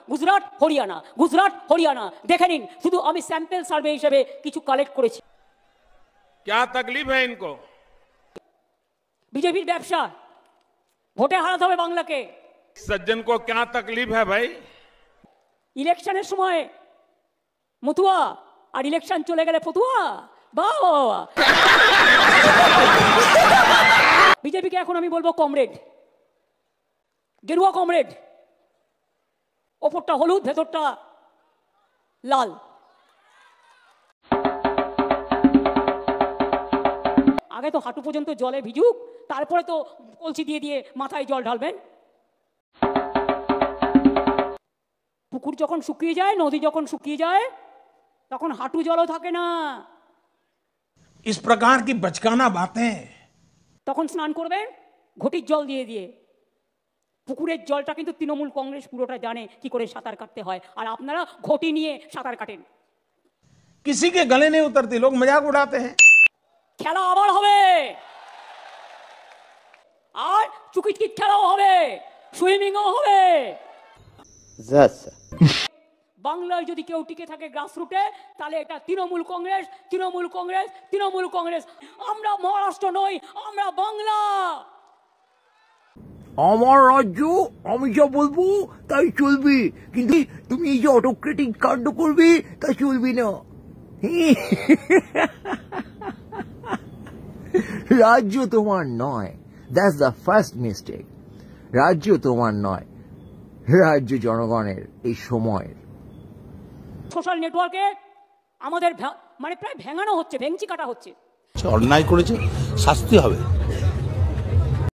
গুজরাট হরিয়ানা দেখে নিন। শুধু আমি স্যাম্পল সার্ভে হিসেবে কিছু কালেক্ট করেছি। क्या तकलीफ है इनको? বিজেপির ব্যবসা, ভোটে হারাতে হবে বাংলাকে। सज्जन को क्या तकलीफ है भाई? ইলেকশনের সময় মতুয়া আর ইলেকশন চলে গেলে ফতুয়া। বাহ বাহ বাহ। বিজেপিকে এখন আমি বলবো কমরেড, গেরুয়া কমরেড, ওপরটা হলুদ ভেতরটা লাল। আগে তো হাঁটু পর্যন্ত জলে ভিজুক, তারপরে তো কলসি দিয়ে দিয়ে মাথায় জল ঢালবেন। পুকুর যখন শুকিয়ে যায়, নদী যখন শুকিয়ে যায়, তখন হাঁটু জলও থাকে না। इस प्रकार की बचकाना बातें তখন স্নান করবেন ঘটির জল দিয়ে দিয়ে। পুকুরের জলটা কিন্তু তৃণমূল কংগ্রেস পুরোটা জানে কি করে সাঁতার কাটতে হয়, আর আপনারা ঘটি নিয়ে সাঁতার কাটেন। किसी के गले नहीं उतरती, लोग मजाक उड़ाते हैं। খেলা আবার হবে, আর চুকিটকিট খেলাও হবে, সুইমিংও হবে। বাংলায় যদি কেউ টিকে থাকে গ্রাসরুটে, তাহলে এটা তৃণমূল কংগ্রেস। আমরা মহারাষ্ট্র নই, আমরা বাংলা। আমার রাজ্য, আমি যা বলবো তাই চলবে, কিন্তু তুমি এই যে অটোক্রেটিক কাণ্ড করবে তা চলবে না। রাজ্য তোমার নয়, দ্যাটস দ্য ফার্স্ট মিস্টেক। রাজ্য তোমার নয়, রাজ্য জনগণের। এই সময়ের সোশ্যাল নেটওয়ার্কে আমাদের মানে প্রায় ভেঙানো হচ্ছে, ভেঙচি কাটা হচ্ছে। অন্যায় করেছে, শাস্তি হবে।